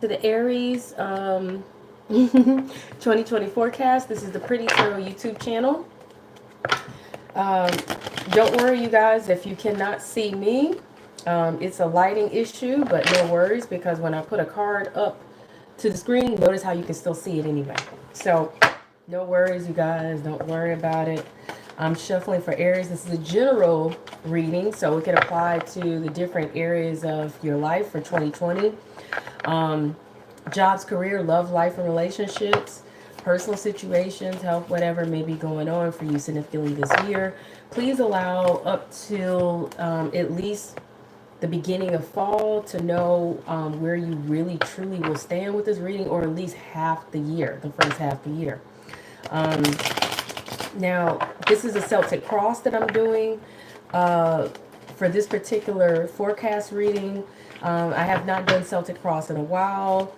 To the Aries 2020 forecast. This is the Pretty Tarot YouTube channel. Um, don't worry, you guys, if you cannot see me. It's a lighting issue, but no worries, because when I put a card up to the screen, notice how you can still see it anyway. So no worries, you guys. Don't worry about it. I'm shuffling for Aries. This is a general reading, so it can apply to the different areas of your life for 2020. Jobs, career, love, life, and relationships, personal situations, health, whatever may be going on for you significantly this year. Please allow up till at least the beginning of fall to know where you really truly will stand with this reading, or at least half the year, the first half of the year. Um, Now, this is a Celtic cross that I'm doing for this particular forecast reading. I have not done Celtic cross in a while.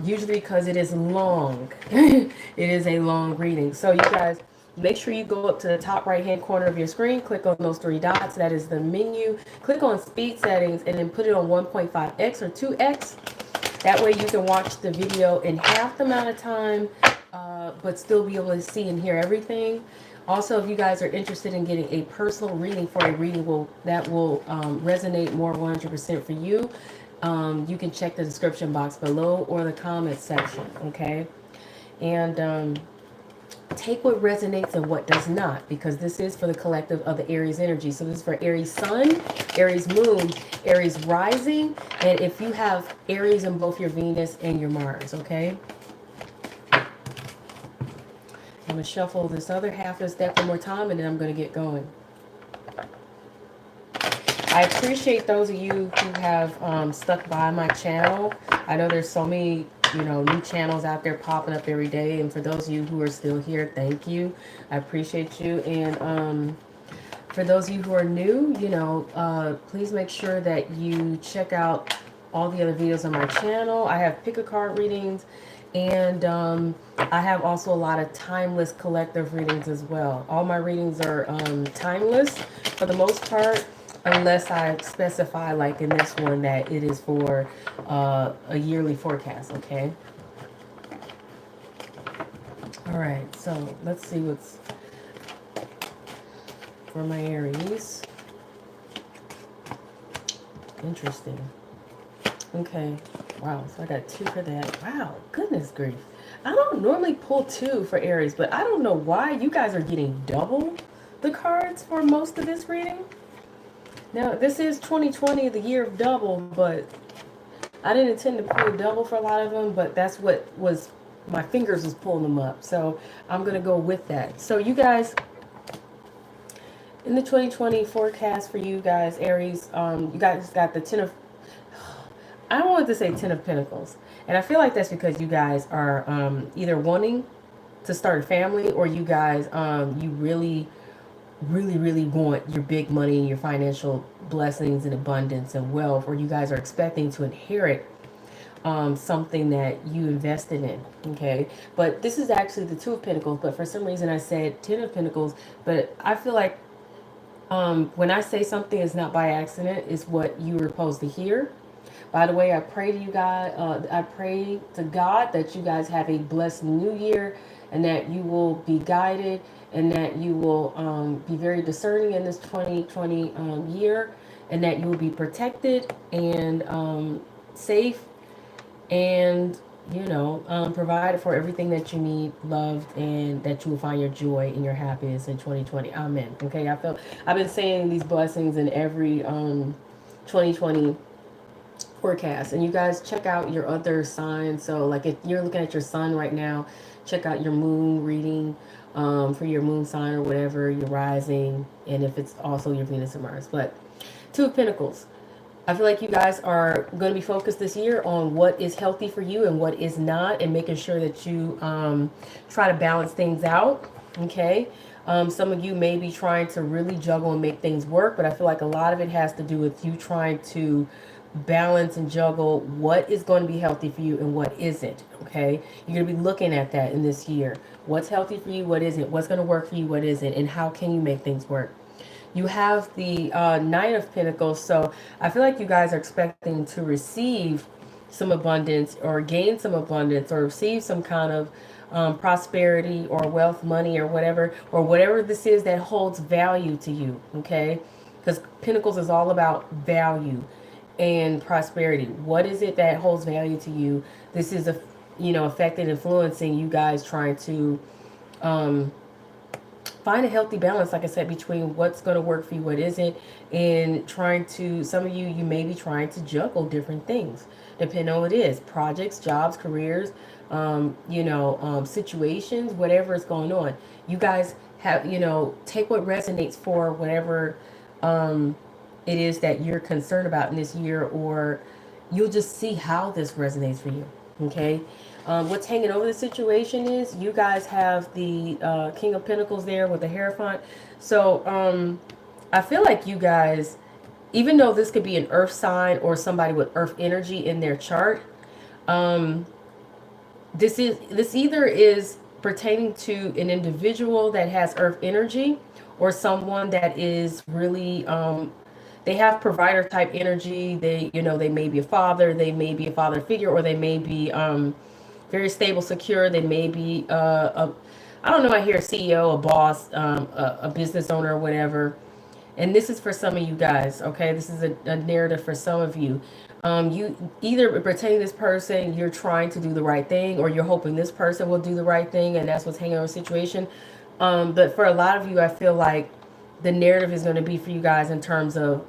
Usually because it is long. It is a long reading. So you guys, make sure you go up to the top right hand corner of your screen, click on those three dots. That is the menu. Click on speed settings and then put it on 1.5x or 2x. That way you can watch the video in half the amount of time, but still be able to see and hear everything. Also, if you guys are interested in getting a personal reading for a reading that will resonate more 100% for you, you can check the description box below or the comment section, okay? And take what resonates and what does not, because this is for the collective of the Aries energy. So this is for Aries sun, Aries moon, Aries rising, and if you have Aries in both your Venus and your Mars, okay? I'm going to shuffle this other half of this deck one more time, and then I'm going to get going. I appreciate those of you who have stuck by my channel. I know there's so many, new channels out there popping up every day. And for those of you who are still here, thank you. I appreciate you. And for those of you who are new, please make sure that you check out all the other videos on my channel. I have pick a card readings, and I have also a lot of timeless collective readings as well. All my readings are timeless for the most part, unless I specify, like in this one, that it is for a yearly forecast, okay? All right, so let's see what's for my Aries. Interesting. Okay, wow, so I got 2 for that. Wow, goodness grief. I don't normally pull 2 for Aries, but I don't know why you guys are getting double the cards for most of this reading. Now, this is 2020, the year of double, but I didn't intend to pull double for a lot of them, but that's what was, my fingers was pulling them up. So I'm going to go with that. So you guys, in the 2020 forecast for you guys, Aries, you guys got the 10 of, I don't want to say 10 of Pentacles. And I feel like that's because you guys are either wanting to start a family, or you guys, you really want your big money and your financial blessings and abundance and wealth, or you guys are expecting to inherit something that you invested in, okay? But this is actually the 2 of Pentacles, but for some reason I said 10 of Pentacles, but I feel like when I say something is not by accident, it's what you were supposed to hear. By the way, I pray to you guys, I pray to God that you guys have a blessed new year, and that you will be guided, and that you will be very discerning in this 2020 year, and that you will be protected and safe, and provided for everything that you need, loved, and that you will find your joy and your happiness in 2020. Amen. Okay, I've been saying these blessings in every 2020 forecast, and you guys check out your other signs. So like if you're looking at your sun right now, check out your moon reading for your moon sign or whatever, your rising, and if it's also your Venus and Mars. But 2 of Pentacles, I feel like you guys are going to be focused this year on what is healthy for you and what is not, and making sure that you try to balance things out, okay? Some of you may be trying to really juggle and make things work, but I feel like a lot of it has to do with you trying to balance and juggle what is going to be healthy for you and what isn't, okay? You're going to be looking at that in this year. What's healthy for you, what isn't, what's going to work for you, what isn't, and how can you make things work. You have the 9 of Pentacles, so I feel like you guys are expecting to receive some abundance, or gain some abundance, or receive some kind of prosperity or wealth, money, or whatever this is that holds value to you. Okay, because Pentacles is all about value and prosperity. What is it that holds value to you? This is a, affecting, influencing you guys, trying to find a healthy balance, like I said, between what's going to work for you, what isn't, and trying to, some of you may be trying to juggle different things, depending on what it is, projects, jobs, careers, situations, whatever is going on. You guys have, take what resonates for whatever it is that you're concerned about in this year, or you'll just see how this resonates for you. Okay. What's hanging over the situation is you guys have the King of Pentacles there with the Hierophant. So I feel like you guys, even though this could be an earth sign or somebody with earth energy in their chart, this either is pertaining to an individual that has earth energy, or someone that is really they have provider type energy. They may be a father, they may be a father figure, or they may be very stable, secure. They may be I don't know, I hear a CEO, a boss, a business owner, or whatever. And this is for some of you guys, okay? This is a narrative for some of you. You either pertaining to this person, you're trying to do the right thing, or you're hoping this person will do the right thing, and that's what's hanging over the situation. But for a lot of you, I feel like the narrative is going to be for you guys in terms of,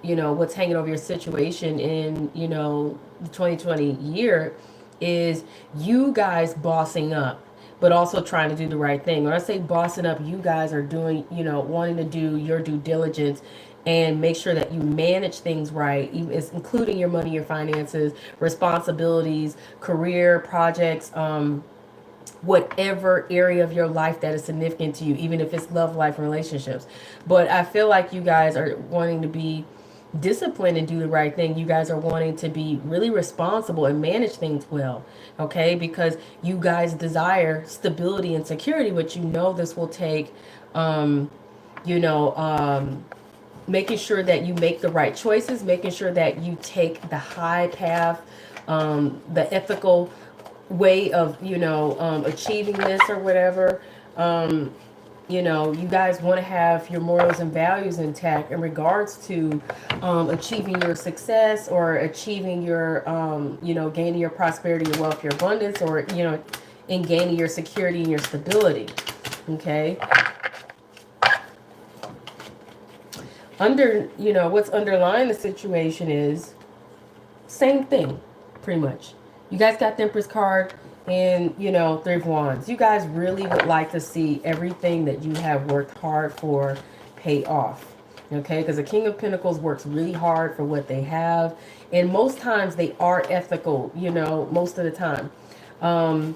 what's hanging over your situation in, the 2020 year is you guys bossing up, but also trying to do the right thing. When I say bossing up, you guys are doing, wanting to do your due diligence and make sure that you manage things right, including your money, your finances, responsibilities, career, projects, whatever area of your life that is significant to you, even if it's love life and relationships. But I feel like you guys are wanting to be disciplined and do the right thing. You guys are wanting to be really responsible and manage things well, okay? Because you guys desire stability and security, but this will take, making sure that you make the right choices, making sure that you take the high path, the ethical way of, achieving this or whatever. You guys want to have your morals and values intact in regards to achieving your success, or achieving your, gaining your prosperity, your wealth, your abundance, or, in gaining your security and your stability. Okay. What's underlying the situation is same thing, pretty much. You guys got the Empress card and, Three of Wands. You guys really would like to see everything that you have worked hard for pay off. Okay, because the King of Pentacles works really hard for what they have. And most times they are ethical, most of the time. And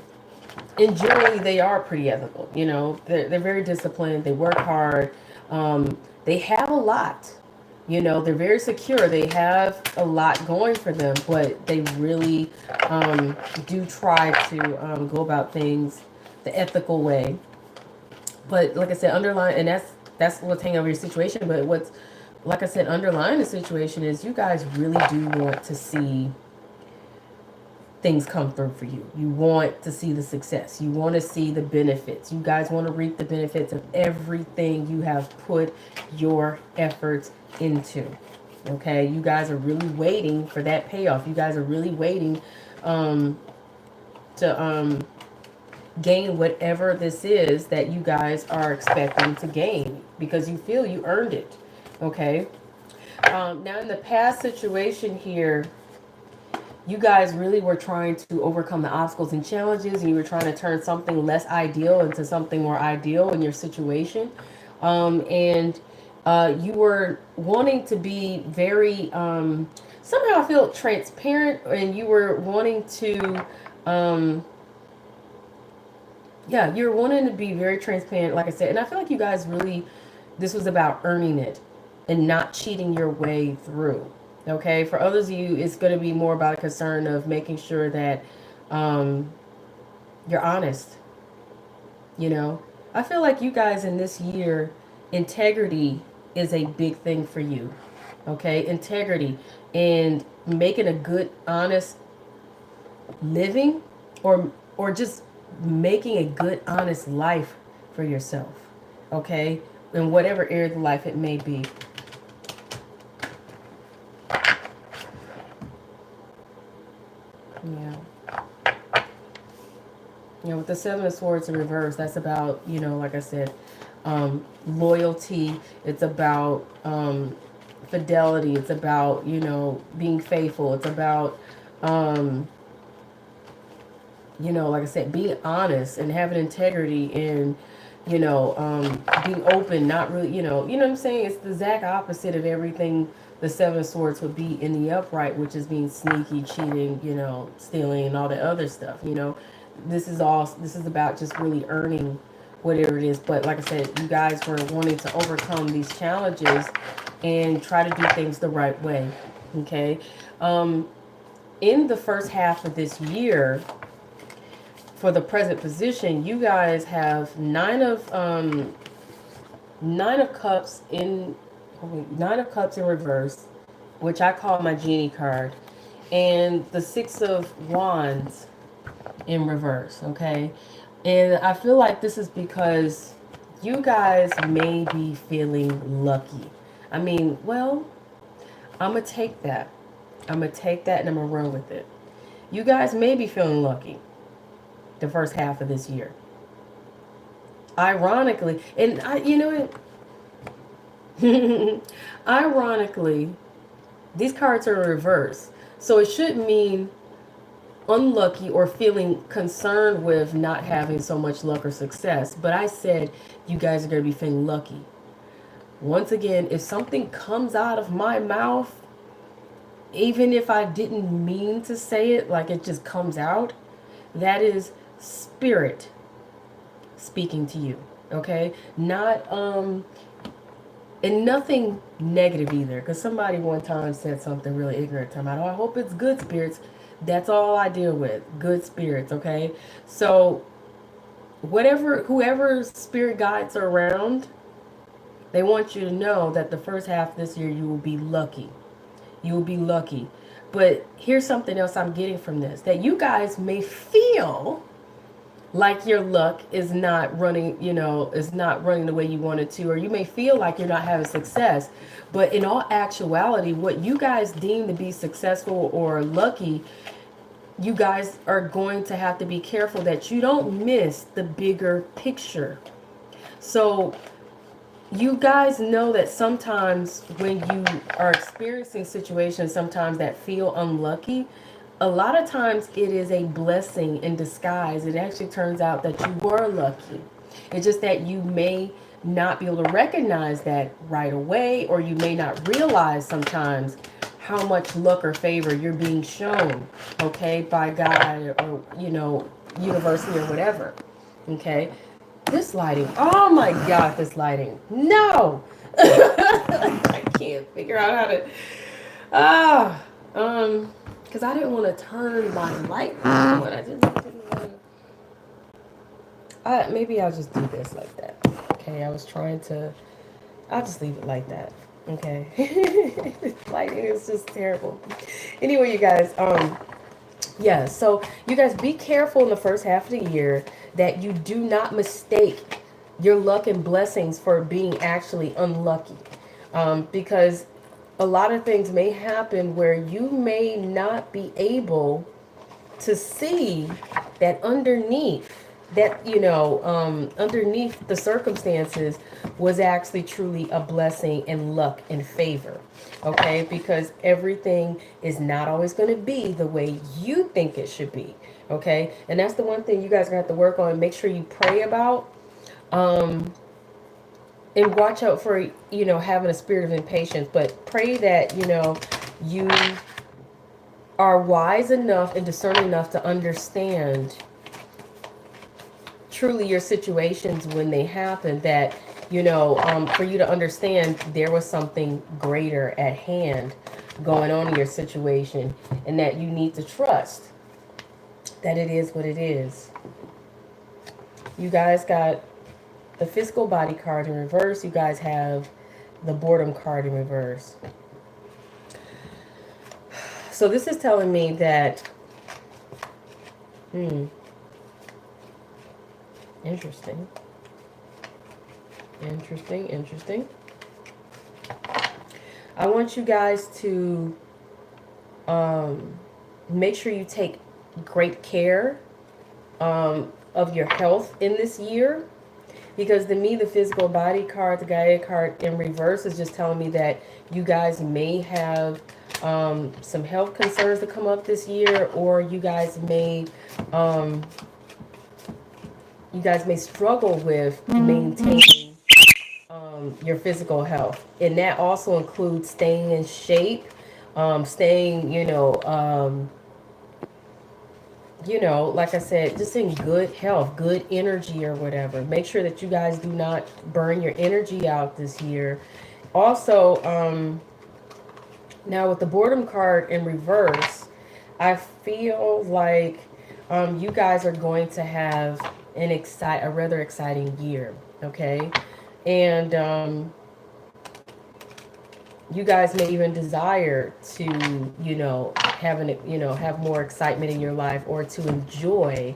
generally they are pretty ethical, They're very disciplined. They work hard. They have a lot. They're very secure. They have a lot going for them, but they really do try to go about things the ethical way. But like I said, underlying, and that's what's hanging over your situation. But what's, like I said, underlying the situation is you guys really do want to see things come through for you. You want to see the success. You want to see the benefits. You guys want to reap the benefits of everything you have put your efforts into. Okay, you guys are really waiting for that payoff. You guys are really waiting to gain whatever this is that you guys are expecting to gain, because you feel you earned it. Okay. Now in the past situation here, you guys really were trying to overcome the obstacles and challenges, and you were trying to turn something less ideal into something more ideal in your situation. And you were wanting to be very, somehow I feel transparent, and you were wanting to, you're wanting to be very transparent, like I said. And I feel like you guys really, this was about earning it and not cheating your way through. Okay, for others of you, it's going to be more about a concern of making sure that you're honest. I feel like you guys in this year, integrity is a big thing for you. Okay, integrity and making a good, honest living or just making a good, honest life for yourself. Okay? In whatever area of life it may be. Yeah. You know, with the Seven of Swords in reverse, that's about, you know, like I said, loyalty. It's about fidelity. It's about, you know, being faithful. It's about, you know, like I said, being honest and having integrity and, you know, being open, not really, you know what I'm saying? It's the exact opposite of everything the Seven of Swords would be in the upright, which is being sneaky, cheating, you know, stealing and all that other stuff, you know. This is about just really earning whatever it is. But like I said, you guys were wanting to overcome these challenges and try to do things the right way. Okay. In the first half of this year, for the present position, you guys have nine of cups in reverse, which I call my genie card, and the Six of Wands in reverse. Okay, and I feel like this is because you guys may be feeling lucky. I mean, well, I'm gonna take that and I'm gonna run with it. You guys may be feeling lucky the first half of this year. Ironically, and ironically, these cards are in reverse. So it should mean unlucky or feeling concerned with not having so much luck or success. But I said you guys are going to be feeling lucky. Once again, if something comes out of my mouth, even if I didn't mean to say it, like it just comes out, that is spirit speaking to you. Okay? Not and nothing negative either, because somebody one time said something really ignorant to me. I hope it's good spirits. That's all I deal with. Good spirits, okay? So whoever spirit guides are around, they want you to know that the first half of this year you will be lucky. You will be lucky. But here's something else I'm getting from this. That you guys may feel like your luck is not running, is not running the way you want it to, or you may feel like you're not having success. But in all actuality, what you guys deem to be successful or lucky, you guys are going to have to be careful that you don't miss the bigger picture. So you guys know that sometimes when you are experiencing situations sometimes that feel unlucky, a lot of times it is a blessing in disguise. It actually turns out that you were lucky. It's just that you may not be able to recognize that right away, or you may not realize sometimes how much luck or favor you're being shown, okay, by God or, university or whatever, okay? This lighting, oh my God, this lighting, no! I can't figure out how to, because I didn't want to turn my light on. I didn't want to. Maybe I'll just do this like that. Okay, I'll just leave it like that. Okay. Lighting is just terrible. Anyway, you guys, yeah, so you guys be careful in the first half of the year that you do not mistake your luck and blessings for being actually unlucky. Because a lot of things may happen where you may not be able to see that underneath underneath the circumstances was actually truly a blessing and luck and favor. Okay, because everything is not always going to be the way you think it should be. Okay, and that's the one thing you guys are going to have to work on. Make sure you pray about and watch out for, having a spirit of impatience, but pray that, you are wise enough and discerning enough to understand truly your situations when they happen, that, for you to understand there was something greater at hand going on in your situation, and that you need to trust that it is what it is. You guys got the physical body card in reverse. You guys have the boredom card in reverse. So this is telling me that Hmm. Interesting. Interesting. Interesting. I want you guys to make sure you take great care of your health in this year. Because to me, the physical body card, the Gaia card in reverse is just telling me that you guys may have some health concerns to come up this year, or um, you guys may struggle with maintaining your physical health, and that also includes staying in shape, staying, like I said, just in good health, good energy or whatever. Make sure that you guys do not burn your energy out this year. Also, now with the boredom card in reverse, I feel like you guys are going to have a rather exciting year, okay? And you guys may even desire to, have more excitement in your life, or to enjoy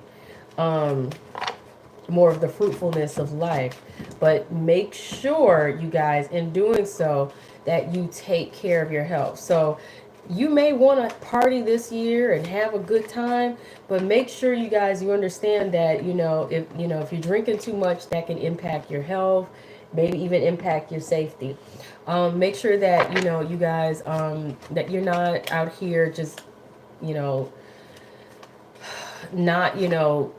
more of the fruitfulness of life. But make sure, you guys, in doing so, that you take care of your health. So you may want to party this year and have a good time, but make sure, you guys, you understand that, if you're drinking too much, that can impact your health, maybe even impact your safety. Make sure that, you guys, that you're not out here just, you know, not,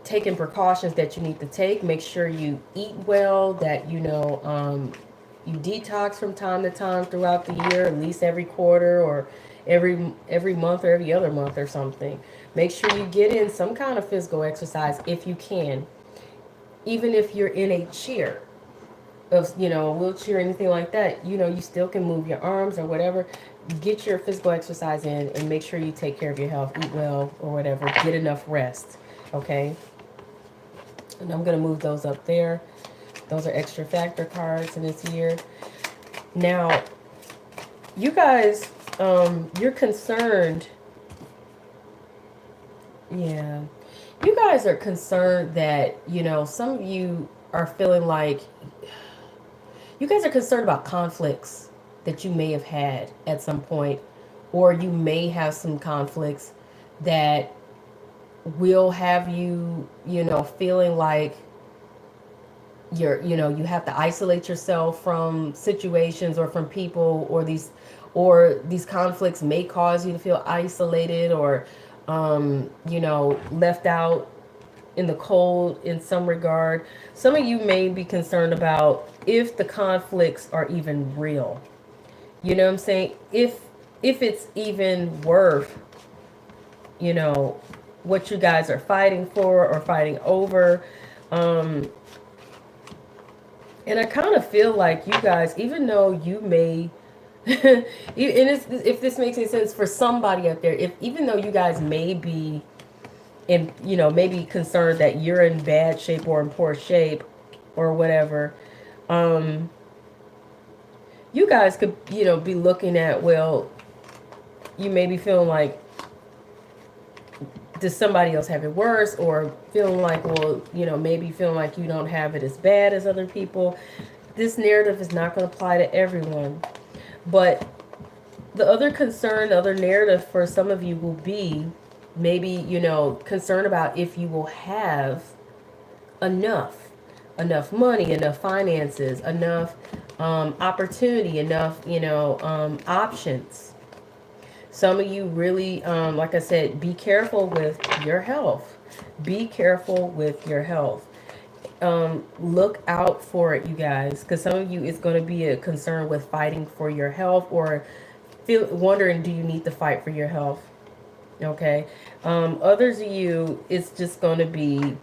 taking precautions that you need to take. Make sure you eat well, that, you detox from time to time throughout the year, at least every quarter, or every month, or every other month or something. Make sure you get in some kind of physical exercise if you can, even if you're in a chair, of, a wheelchair or anything like that. You still can move your arms or whatever. Get your physical exercise in, and make sure you take care of your health, eat well or whatever, get enough rest. Okay, and I'm going to move those up there. Those are extra factor cards in this year. Now, you guys, you're concerned. Yeah, you guys are concerned that, some of you are feeling like you guys are concerned about conflicts that you may have had at some point, or you may have some conflicts that will have you, feeling like you have to isolate yourself from situations or from people, or these conflicts may cause you to feel isolated, or left out in the cold in some regard. Some of you may be concerned about if the conflicts are even real. You know what I'm saying? If it's even worth, what you guys are fighting for or fighting over. And I kind of feel like you guys, even though you may, and if this makes any sense for somebody out there, even though you guys may be and maybe concerned that you're in bad shape or in poor shape or whatever, you guys could be looking at, well, you may be feeling like, does somebody else have it worse, or feeling like, well, maybe feeling like you don't have it as bad as other people. This narrative is not going to apply to everyone, but the other concern, the other narrative for some of you will be maybe, concerned about if you will have enough money, enough finances, enough opportunity, enough, options. Some of you really, like I said, be careful with your health. Be careful with your health. Look out for it, you guys, because some of you, it's going to be a concern with fighting for your health, or wondering, do you need to fight for your health? Okay. Others of you, it's just going to be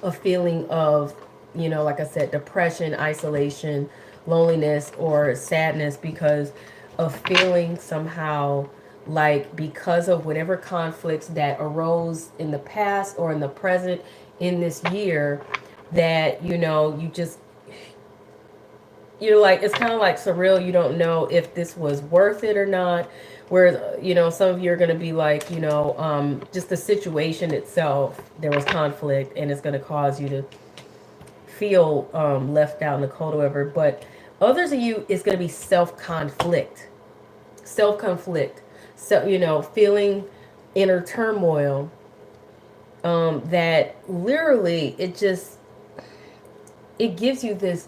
a feeling of, like I said, depression, isolation, loneliness, or sadness, because of feeling somehow like, because of whatever conflicts that arose in the past or in the present in this year, that, you just, you're like, it's kind of like surreal. You don't know if this was worth it or not. Where, you know, some of you are going to be like, you know, just the situation itself, there was conflict and it's going to cause you to feel left out in the cold or whatever. But others of you is going to be self-conflict. Self-conflict. So, you know, feeling inner turmoil, that literally it gives you this,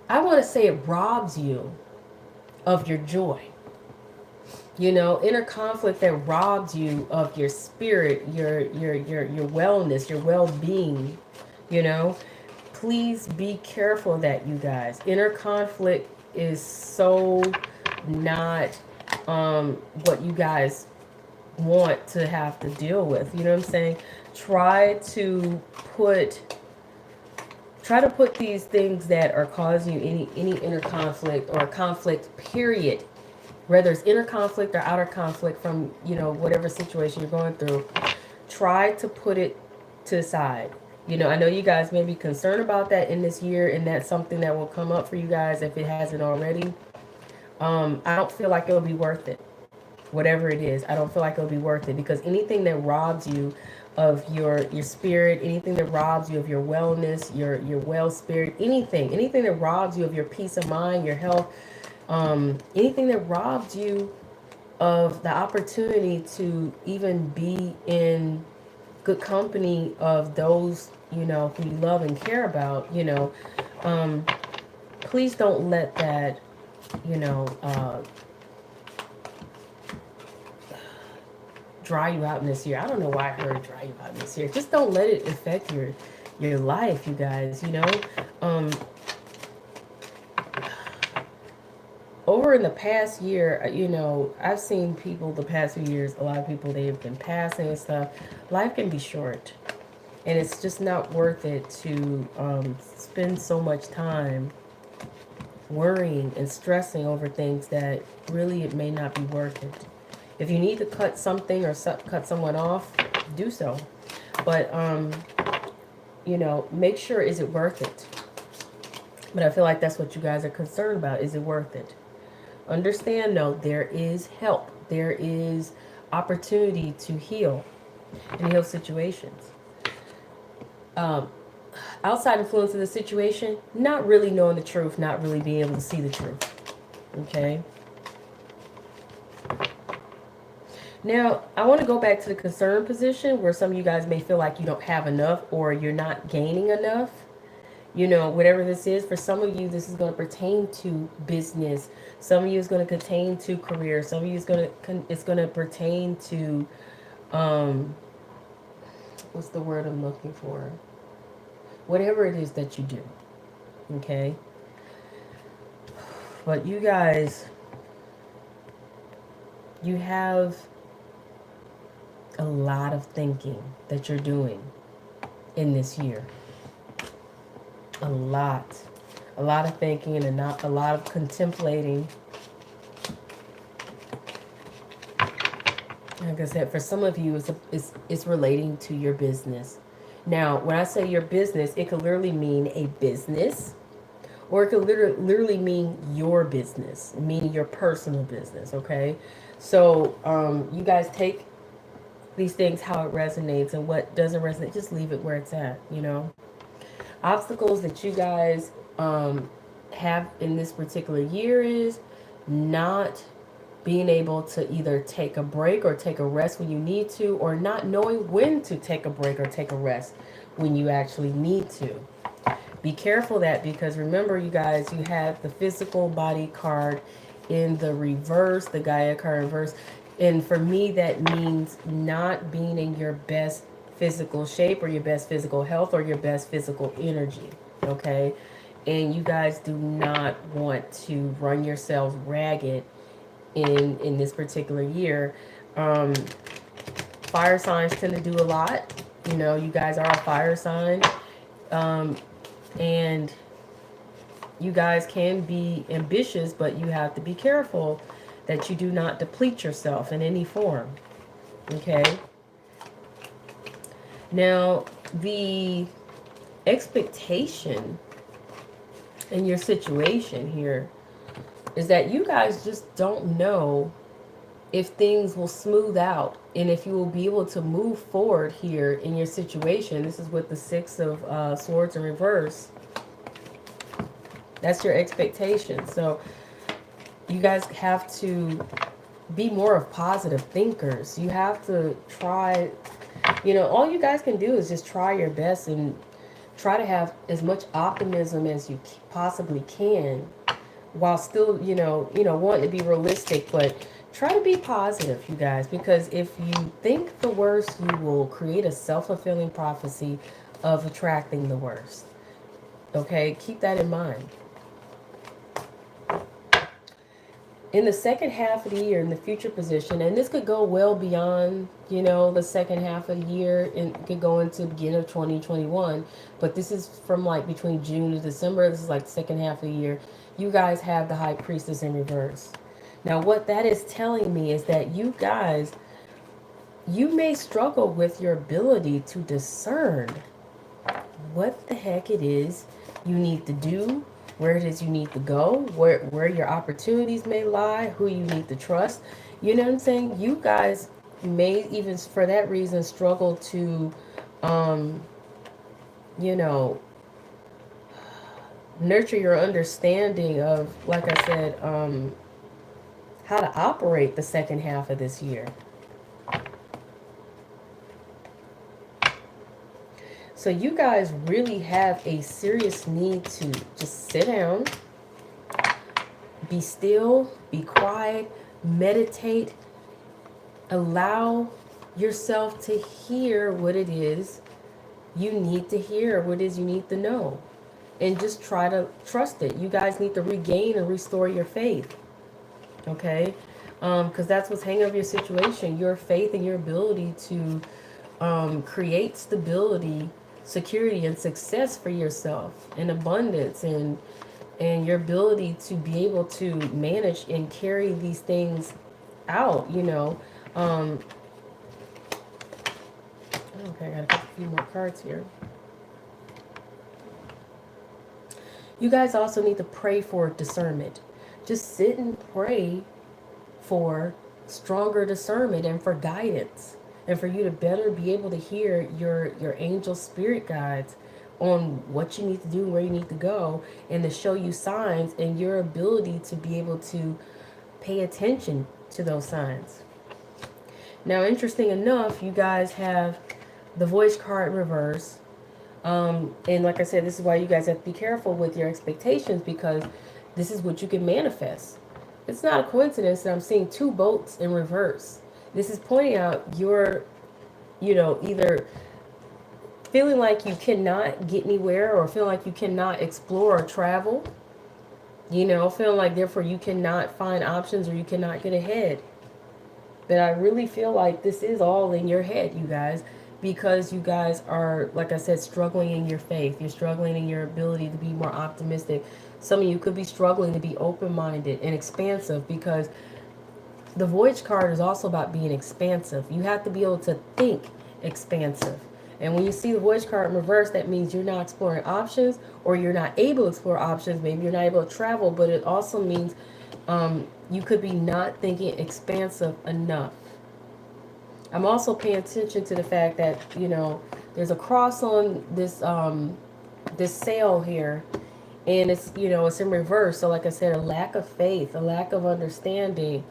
I want to say it robs you of your joy. You know, inner conflict that robs you of your spirit, your wellness, your well-being, you know. Please be careful of that, you guys. Inner conflict is so not what you guys want to have to deal with. You know what I'm saying? Put try to put these things that are causing you any inner conflict or conflict period, whether it's inner conflict or outer conflict from, you know, whatever situation you're going through, try to put it to the side. You know, I know you guys may be concerned about that in this year, and that's something that will come up for you guys if it hasn't already. I don't feel like it'll be worth it. Whatever it is, I don't feel like it'll be worth it, because anything that robs you of your spirit, anything that robs you of your wellness, your well spirit, anything that robs you of your peace of mind, your health, anything that robs you of the opportunity to even be in good company of those, you know, who you love and care about, you know, please don't let that, you know, dry you out in this year. I don't know why I heard dry you out in this year. Just don't let it affect your life, you guys, you know. Over in the past year, you know, I've seen people the past few years, a lot of people, they've been passing and stuff. Life can be short, and it's just not worth it to spend so much time worrying and stressing over things that really it may not be worth it. If you need to cut something or cut someone off, do so. But, you know, make sure, is it worth it? But I feel like that's what you guys are concerned about. Is it worth it? Understand, though, there is help. There is opportunity to heal and heal situations. Outside influence of the situation, not really knowing the truth, not really being able to see the truth. Okay? Now, I want to go back to the concern position, where some of you guys may feel like you don't have enough or you're not gaining enough. You know, whatever this is, for some of you, this is going to pertain to business. Some of you is going to pertain to career. Some of you is going to pertain to, what's the word I'm looking for? Whatever it is that you do. Okay? But you guys, you have a lot of thinking that you're doing in this year. A lot of thinking and a lot of contemplating. Like I said, for some of you, it's relating to your business. Now, when I say your business, it could literally mean a business, or it could literally mean your business, meaning your personal business. Okay, so you guys take these things how it resonates, and what doesn't resonate, just leave it where it's at. You know. Obstacles that you guys have in this particular year is not being able to either take a break or take a rest when you need to, or not knowing when to take a break or take a rest when you actually need to. Be careful of that, because remember, you guys, you have the physical body card in the reverse, the Gaia card in reverse. And for me, that means not being in your best physical shape or your best physical health or your best physical energy. Okay? And you guys do not want to run yourselves ragged in this particular year. Fire signs tend to do a lot. You know, you guys are a fire sign. And you guys can be ambitious, but you have to be careful that you do not deplete yourself in any form. Okay? Now, the expectation in your situation here is that you guys just don't know if things will smooth out and if you will be able to move forward here in your situation. This is with the Six of Swords in reverse. That's your expectation. So you guys have to be more of positive thinkers. You have to try, you know, all you guys can do is just try your best and try to have as much optimism as you possibly can, while still, wanting to be realistic, but try to be positive, you guys, because if you think the worst, you will create a self-fulfilling prophecy of attracting the worst. Okay, keep that in mind. In the second half of the year, in the future position, and this could go well beyond, the second half of the year, and could go into the beginning of 2021, but this is from like between June to December. This is like the second half of the year. You guys have the High Priestess in reverse. Now, what that is telling me is that you guys, you may struggle with your ability to discern what the heck it is you need to do, where it is you need to go, where your opportunities may lie, who you need to trust. You know what I'm saying? You guys may even for that reason struggle to, you know, nurture your understanding of, like I said, how to operate the second half of this year. So you guys really have a serious need to just sit down, be still, be quiet, meditate, allow yourself to hear what it is you need to hear, what it is you need to know, and just try to trust it. You guys need to regain and restore your faith, okay? Because that's what's hanging over your situation, your faith and your ability to create stability, security, and success for yourself, and abundance, and your ability to be able to manage and carry these things out, okay, I gotta get a few more cards here. You guys also need to pray for discernment. Just sit and pray for stronger discernment and for guidance, and for you to better be able to hear your angel spirit guides on what you need to do, where you need to go, and to show you signs, and your ability to be able to pay attention to those signs. Now, interesting enough, you guys have the Voice card in reverse. And like I said, this is why you guys have to be careful with your expectations, because this is what you can manifest. It's not a coincidence that I'm seeing two boats in reverse. This is pointing out you're, either feeling like you cannot get anywhere, or feeling like you cannot explore or travel, feeling like therefore you cannot find options, or you cannot get ahead. But I really feel like this is all in your head, you guys, because you guys are, like I said, struggling in your faith. You're struggling in your ability to be more optimistic. Some of you could be struggling to be open-minded and expansive, because the Voyage card is also about being expansive. You have to be able to think expansive. And when you see the Voyage card in reverse, that means you're not exploring options, or you're not able to explore options. Maybe you're not able to travel, but it also means you could be not thinking expansive enough. I'm also paying attention to the fact that, there's a cross on this this sail here, and it's, it's in reverse. So like I said, a lack of faith, a lack of understanding,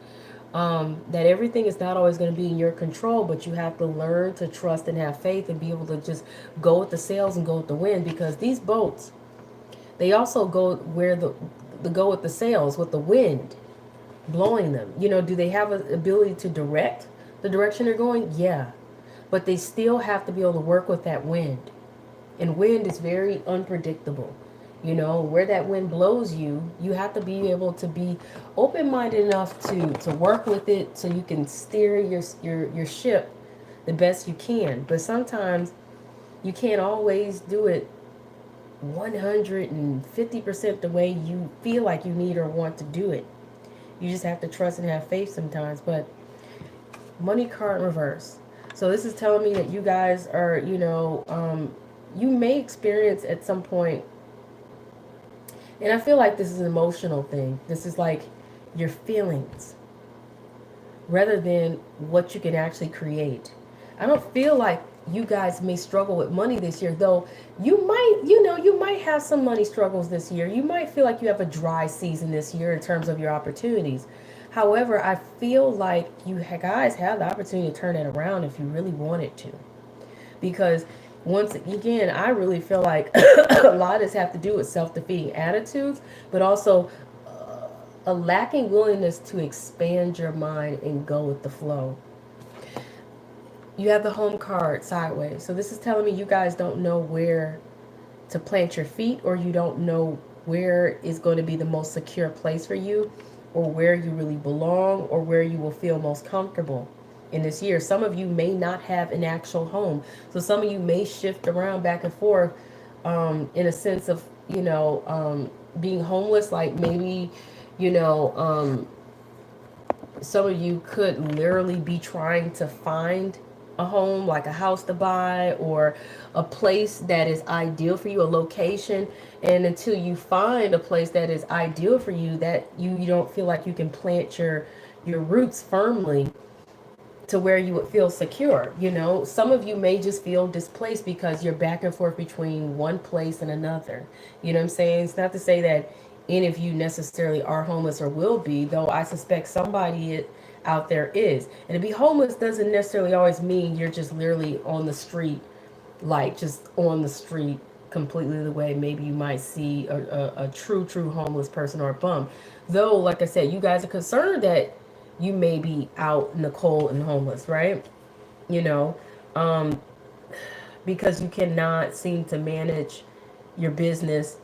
that everything is not always going to be in your control, but you have to learn to trust and have faith and be able to just go with the sails and go with the wind, because these boats, they also go where the go with the sails, with the wind blowing them. Do they have an ability to direct the direction they're going? Yeah. But they still have to be able to work with that wind. And wind is very unpredictable. Where that wind blows you, you have to be able to be open-minded enough to work with it, so you can steer your ship the best you can. But sometimes you can't always do it 150% the way you feel like you need or want to do it. You just have to trust and have faith sometimes. But Money card in reverse. So this is telling me that you guys are, you may experience at some point, and I feel like this is an emotional thing. This is like your feelings. rather than what you can actually create. I don't feel like you guys may struggle with money this year, though you might, you might have some money struggles this year. You might feel like you have a dry season this year in terms of your opportunities. However, I feel like you guys have the opportunity to turn it around if you really wanted to. Because once again, I really feel like a lot of this have to do with self-defeating attitudes, but also a lacking willingness to expand your mind and go with the flow. You have the home card sideways. So this is telling me you guys don't know where to plant your feet, or you don't know where is going to be the most secure place for you, or where you really belong, or where you will feel most comfortable in this year. Some of you may not have an actual home. So some of you may shift around back and forth in a sense of, being homeless. Like maybe, some of you could literally be trying to find a home, like a house to buy, or a place that is ideal for you, a location. And until you find a place that is ideal for you, that you don't feel like you can plant your roots firmly to where you would feel secure. Some of you may just feel displaced because you're back and forth between one place and another. You know what I'm saying? It's not to say that any of you necessarily are homeless or will be, though I suspect somebody out there is. And to be homeless doesn't necessarily always mean you're just literally on the street, like just on the street completely the way maybe you might see a true homeless person or a bum. Though, like I said, you guys are concerned that you may be out in the cold and homeless, right? You know, um, because you cannot seem to manage your business,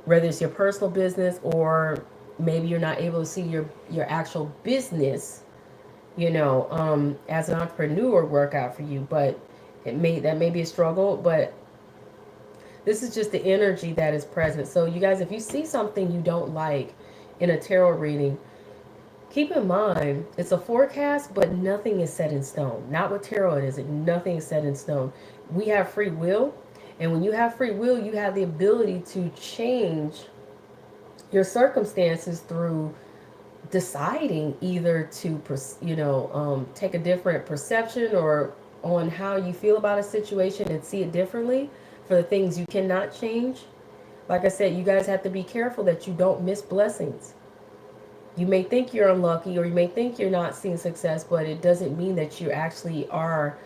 whether it's your personal business or maybe you're not able to see your actual business, as an entrepreneur work out for you. But that may be a struggle, but this is just the energy that is present. So you guys, if you see something you don't like in a tarot reading, keep in mind it's a forecast, but nothing is set in stone. Not with tarot it isn't. Nothing is set in stone. We have free will, and when you have free will, you have the ability to change your circumstances through deciding either to take a different perception or on how you feel about a situation and see it differently for the things you cannot change. Like I said, you guys have to be careful that you don't miss blessings. You may think you're unlucky, or you may think you're not seeing success, but it doesn't mean that you actually are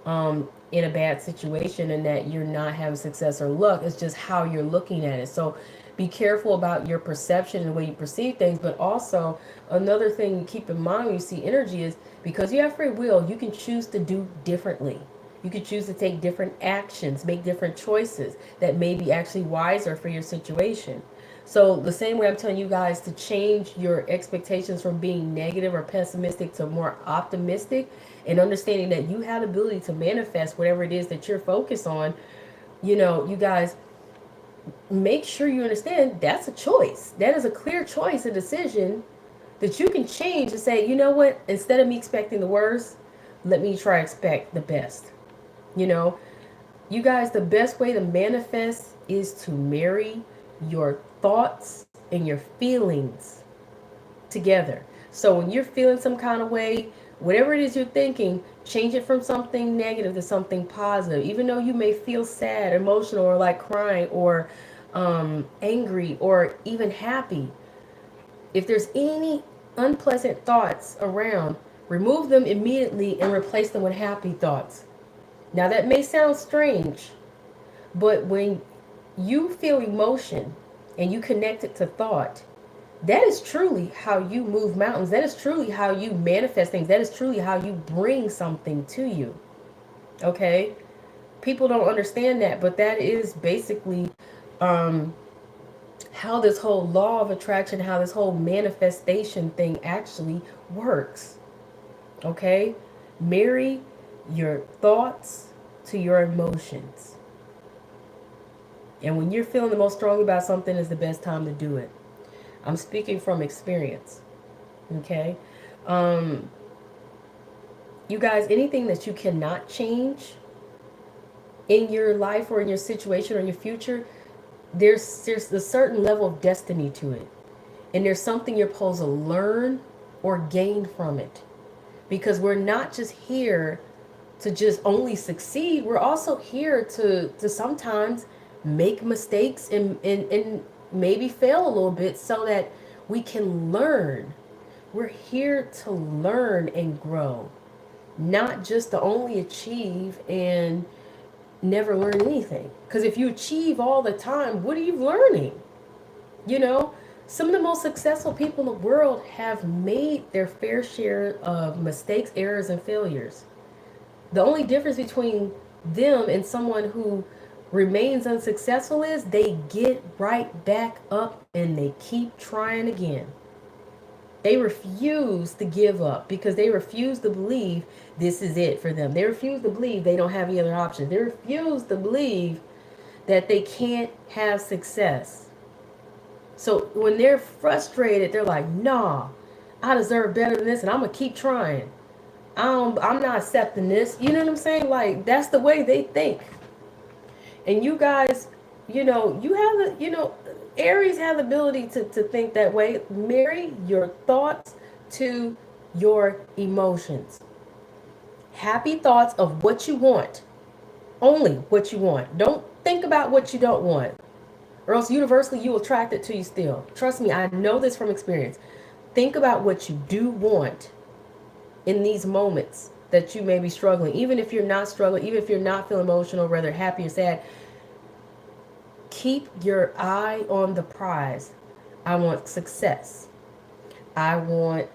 in a bad situation and that you're not having success or luck. It's just how you're looking at it. So be careful about your perception and the way you perceive things. But also, another thing you keep in mind when you see energy is, because you have free will, you can choose to do differently. You can choose to take different actions, make different choices that may be actually wiser for your situation. So the same way I'm telling you guys to change your expectations from being negative or pessimistic to more optimistic, and understanding that you have the ability to manifest whatever it is that you're focused on, you guys, make sure you understand that's a choice. That is a clear choice, a decision that you can change and say, you know what, instead of me expecting the worst, let me try expect the best. You guys, the best way to manifest is to marry your thoughts and your feelings together. So when you're feeling some kind of way, whatever it is you're thinking, change it from something negative to something positive. Even though you may feel sad, emotional, or like crying, or angry, or even happy, if there's any unpleasant thoughts around, remove them immediately and replace them with happy thoughts. Now that may sound strange, but when you feel emotion and you connect it to thought, that is truly how you move mountains. That is truly how you manifest things. That is truly how you bring something to you. Okay? People don't understand that, but that is basically how this whole law of attraction, how this whole manifestation thing actually works. Okay? Marry your thoughts to your emotions. And when you're feeling the most strongly about something, is the best time to do it. I'm speaking from experience. Okay? You guys, anything that you cannot change in your life or in your situation or in your future, there's a certain level of destiny to it. And there's something you're supposed to learn or gain from it. because we're not just here to just only succeed. We're also here to sometimes make mistakes and maybe fail a little bit so that we can learn. We're here to learn and grow, not just to only achieve and never learn anything. Because if you achieve all the time, what are you learning? You know, some of the most successful people in the world have made their fair share of mistakes, errors, and failures. The only difference between them and someone who remains unsuccessful is they get right back up and they keep trying again. They refuse to give up because they refuse to believe this is it for them. They refuse to believe they don't have any other options. They refuse to believe that they can't have success. So when they're frustrated, they're like, nah, I deserve better than this and I'm going to keep trying. I'm not accepting this. You know what I'm saying? Like, that's the way they think. And you guys, you have the, Aries have the ability to think that way. Marry your thoughts to your emotions. Happy thoughts of what you want. Only what you want. Don't think about what you don't want. Or else universally you will attract it to you still. Trust me, I know this from experience. Think about what you do want in these moments that you may be struggling. Even if you're not struggling, even if you're not feeling emotional, whether happy or sad, keep your eye on the prize. I want success. I want,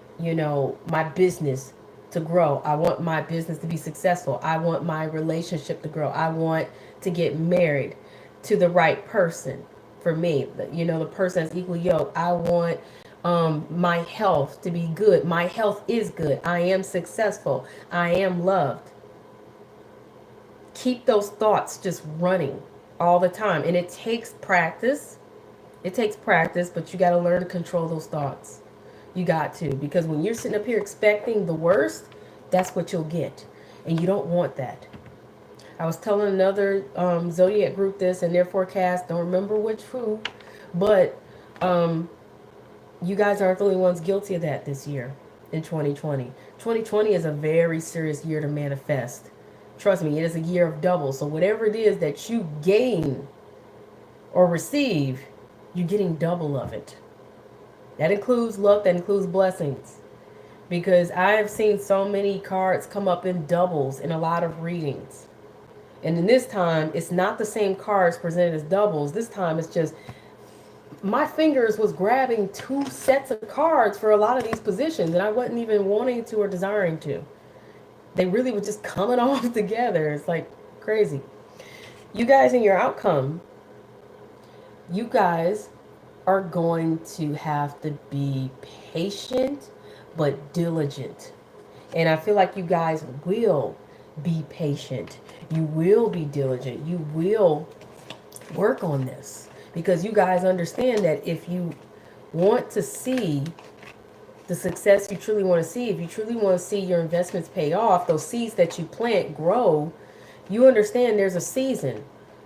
my business to grow. I want my business to be successful. I want my relationship to grow. I want to get married to the right person for me. The person that's equally yoked. I want my health to be good. My health is good. I am successful. I am loved. Keep those thoughts just running all the time. And it takes practice. It takes practice, but you got to learn to control those thoughts. You got to, because when you're sitting up here expecting the worst, that's what you'll get. And you don't want that. I was telling another zodiac group this and their forecast. Don't remember which who, but you guys aren't the only ones guilty of that this year in 2020. 2020 is a very serious year to manifest. Trust me, it is a year of double. So whatever it is that you gain or receive, you're getting double of it. That includes luck, that includes blessings. Because I have seen so many cards come up in doubles in a lot of readings. And in this time, it's not the same cards presented as doubles. This time it's just, my fingers was grabbing two sets of cards for a lot of these positions. And I wasn't even wanting to or desiring to. They really were just coming off together. It's like crazy. You guys in your outcome, you guys are going to have to be patient but diligent. And I feel like you guys will be patient. You will be diligent. You will work on this. Because you guys understand that if you want to see the success you truly want to see, if you truly want to see your investments pay off, those seeds that you plant grow, you understand there's a season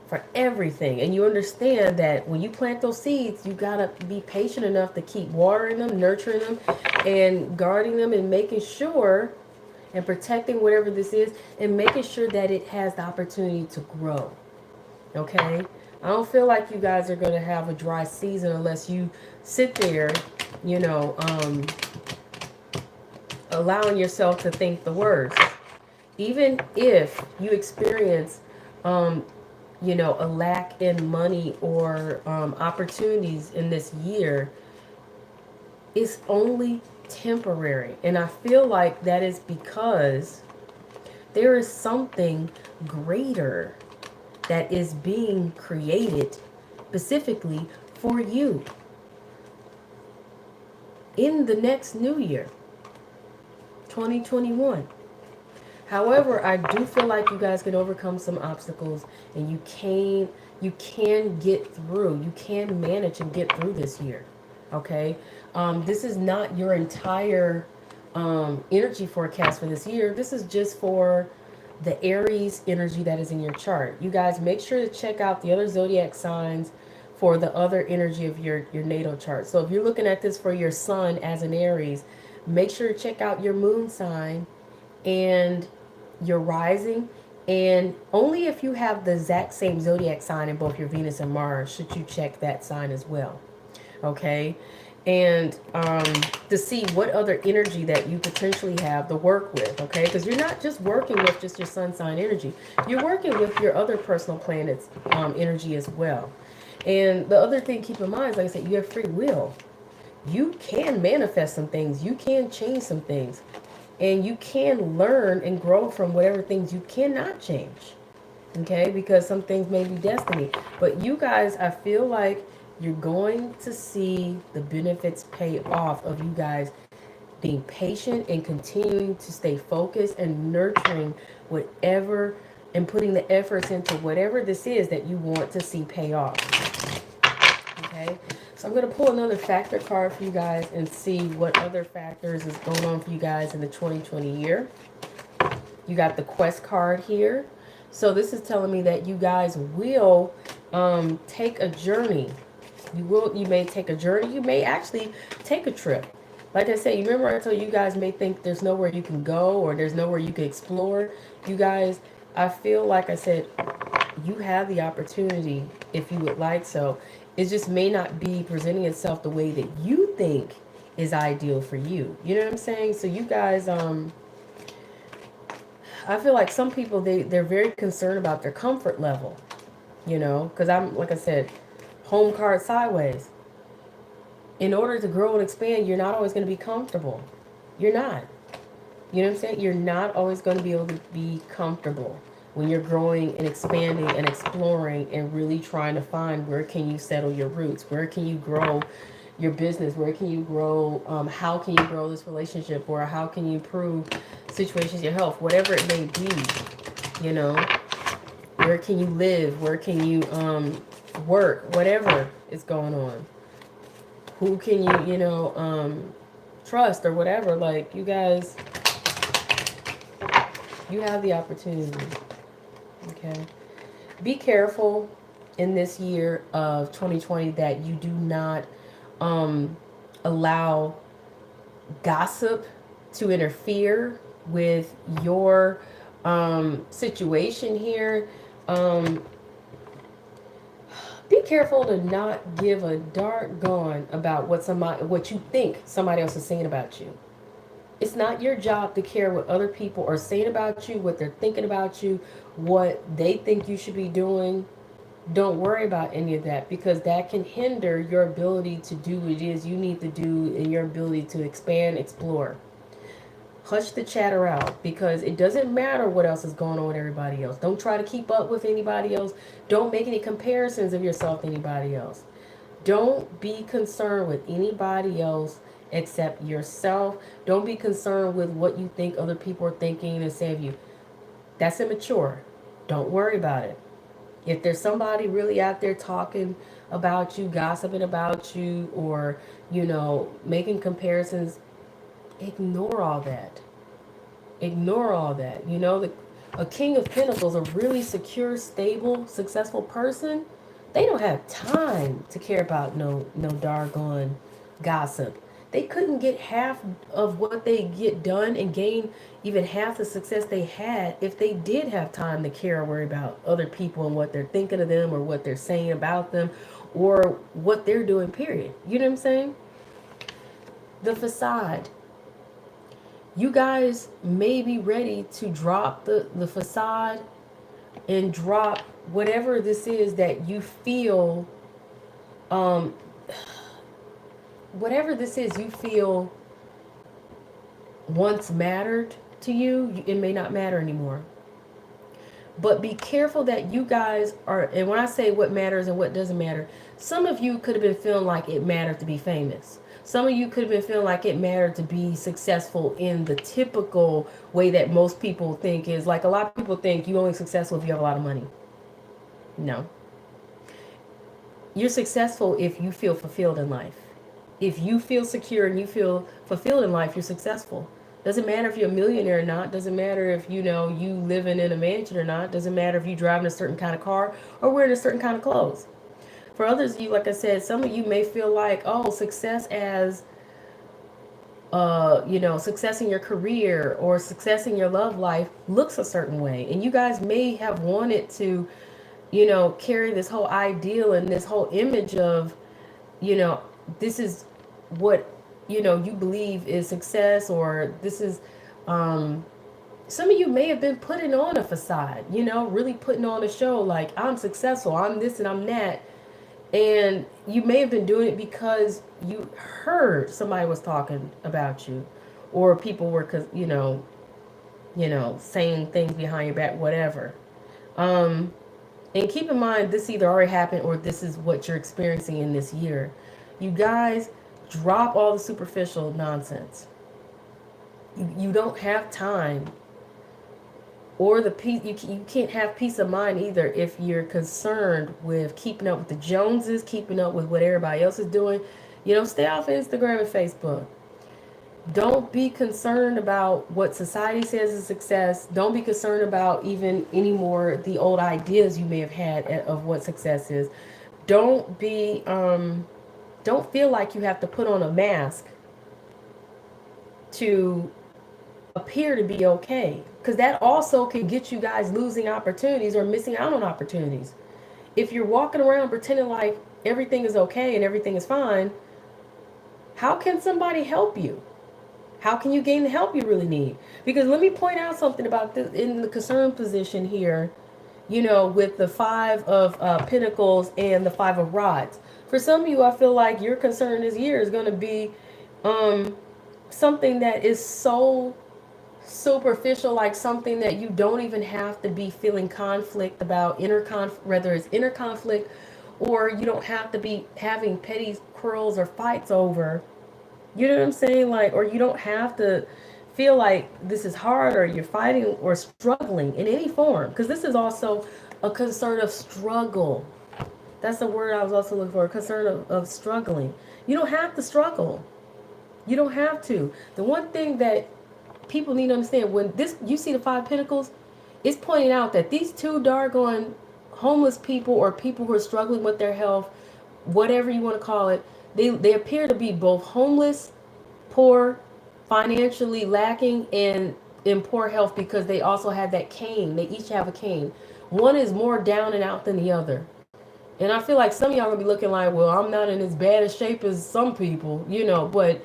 for everything. And you understand that when you plant those seeds, you got to be patient enough to keep watering them, nurturing them, and guarding them and making sure and protecting whatever this is and making sure that it has the opportunity to grow. Okay? I don't feel like you guys are going to have a dry season unless you sit there, allowing yourself to think the worst. Even if you experience, a lack in money or opportunities in this year, it's only temporary. And I feel like that is because there is something greater that is being created specifically for you in the next new year, 2021. However, I do feel like you guys can overcome some obstacles and you can get through. You can manage and get through this year. Okay? This is not your entire energy forecast for this year. This is just for the Aries energy that is in your chart. You guys make sure to check out the other zodiac signs for the other energy of your natal chart. So if you're looking at this for your sun as an Aries, make sure to check out your moon sign and your rising. And only if you have the exact same zodiac sign in both your Venus and Mars should you check that sign as well. Okay. And to see what other energy that you potentially have to work with. Okay. Because you're not just working with just your sun sign energy, you're working with your other personal planets energy as well. And the other thing, keep in mind is, like I said, you have free will. You can manifest some things, you can change some things, and you can learn and grow from whatever things you cannot change. Okay, because some things may be destiny. But you guys, I feel like you're going to see the benefits pay off of you guys being patient and continuing to stay focused and nurturing whatever and putting the efforts into whatever this is that you want to see pay off. Okay, so I'm going to pull another factor card for you guys and see what other factors is going on for you guys in the 2020 year. You got the quest card here. So this is telling me that you guys will take a journey. You may take a journey. You may actually take a trip. Like I said, you remember I told you guys may think there's nowhere you can go or there's nowhere you can explore. You guys, I feel like I said, you have the opportunity if you would like so. It just may not be presenting itself the way that you think is ideal for you. You know what I'm saying? So you guys, I feel like some people, they're very concerned about their comfort level, you know, because I'm, like I said, home card sideways. In order to grow and expand, you're not always going to be comfortable. You're not. You know what I'm saying? You're not always going to be able to be comfortable when you're growing and expanding and exploring and really trying to find where can you settle your roots, where can you grow your business, where can you grow, how can you grow this relationship, or how can you improve situations, your health, whatever it may be, you know, where can you live, where can you work, whatever is going on, who can you, you know, trust or whatever. Like, you guys, you have the opportunity. Okay, be careful in this year of 2020 that you do not allow gossip to interfere with your situation here. Be careful to not give a darn about what you think somebody else is saying about you. It's not your job to care what other people are saying about you, what they're thinking about you, what they think you should be doing. Don't worry about any of that, because that can hinder your ability to do what it is you need to do and your ability to expand, explore. Hush the chatter out, because it doesn't matter what else is going on with everybody else. Don't try to keep up with anybody else. Don't make any comparisons of yourself to anybody else. Don't be concerned with anybody else except yourself. Don't be concerned with what you think other people are thinking and saying of you. That's immature. Don't worry about it. If there's somebody really out there talking about you, gossiping about you, or, you know, making comparisons, ignore all that. Ignore all that. You know, a king of pentacles, a really secure, stable, successful person, they don't have time to care about no doggone gossip. They couldn't get half of what they get done and gain even half the success they had if they did have time to care or worry about other people and what they're thinking of them or what they're saying about them or what they're doing, period. You know what I'm saying? The facade. You guys may be ready to drop the facade and drop whatever this is that you feel, whatever this is you feel once mattered to you, it may not matter anymore. But be careful that you guys are, and when I say what matters and what doesn't matter, some of you could have been feeling like it mattered to be famous. Some of you could have been feeling like it mattered to be successful in the typical way that most people think is. Like, a lot of people think you're only successful if you have a lot of money. No. You're successful if you feel fulfilled in life. If you feel secure and you feel fulfilled in life, you're successful. Doesn't matter if you're a millionaire or not. Doesn't matter if, you know, you living in a mansion or not. Doesn't matter if you driving a certain kind of car or wearing a certain kind of clothes. For others of you, like I said, some of you may feel like, oh, success as you know, success in your career or success in your love life looks a certain way. And you guys may have wanted to, you know, carry this whole ideal and this whole image of, you know, this is what, you know, you believe is success, or this is, some of you may have been putting on a facade, you know, really putting on a show like, I'm successful, I'm this and I'm that. And you may have been doing it because you heard somebody was talking about you, or people were, you know, saying things behind your back, whatever. And keep in mind, this either already happened or this is what you're experiencing in this year. You guys, drop all the superficial nonsense. You don't have time, or the peace. You can't have peace of mind either if you're concerned with keeping up with the Joneses, keeping up with what everybody else is doing. You know, stay off Instagram and Facebook. Don't be concerned about what society says is success. Don't be concerned about even anymore the old ideas you may have had of what success is. Don't be, don't feel like you have to put on a mask to appear to be okay, because that also can get you guys losing opportunities or missing out on opportunities. If you're walking around pretending like everything is okay and everything is fine, how can somebody help you? How can you gain the help you really need? Because let me point out something about this in the concern position here, you know, with the Five of Pentacles and the Five of Rods. For some of you, I feel like your concern this year is going to be something that is so superficial, like something that you don't even have to be feeling conflict about, whether it's inner conflict, or you don't have to be having petty quarrels or fights over. You know what I'm saying? Like, or you don't have to feel like this is hard or you're fighting or struggling in any form, because this is also a concern of struggle. That's the word I was also looking for, a concern of struggling. You don't have to struggle. You don't have to. The one thing that people need to understand, when this, you see the Five of Pentacles, it's pointing out that these two doggone homeless people, or people who are struggling with their health, whatever you want to call it, they appear to be both homeless, poor, financially lacking, and in poor health, because they also have that cane. They each have a cane. One is more down and out than the other. And I feel like some of y'all gonna be looking like, well, I'm not in as bad a shape as some people, you know, but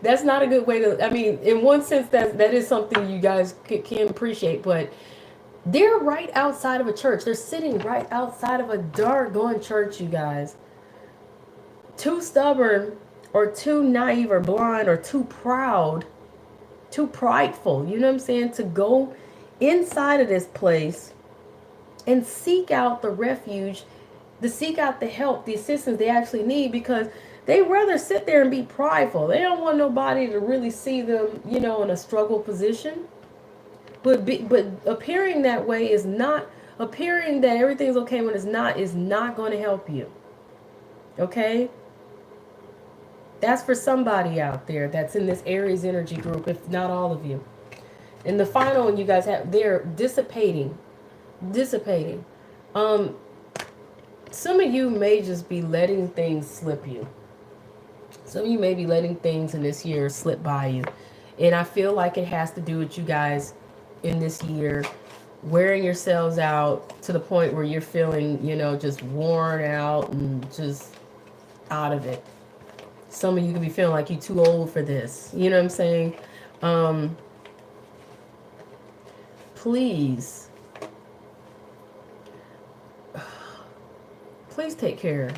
that's not a good way to, I mean, in one sense, that is something you guys can appreciate, but they're right outside of a church. They're sitting right outside of a doggone church, you guys. Too stubborn, or too naive, or blind, or too proud, too prideful, you know what I'm saying, to go inside of this place and seek out the refuge, to seek out the help, the assistance they actually need, because they rather sit there and be prideful. They don't want nobody to really see them, you know, in a struggle position. But appearing that way is not, appearing that everything's okay when it's not, is not going to help you. Okay? That's for somebody out there that's in this Aries energy group, if not all of you. And the final one you guys have, they're dissipating. Dissipating. Some of you may just be letting things slip you. Some of you may be letting things in this year slip by you. And I feel like it has to do with you guys in this year wearing yourselves out to the point where you're feeling, you know, just worn out and just out of it. Some of you could be feeling like you're too old for this. You know what I'm saying? Please take care,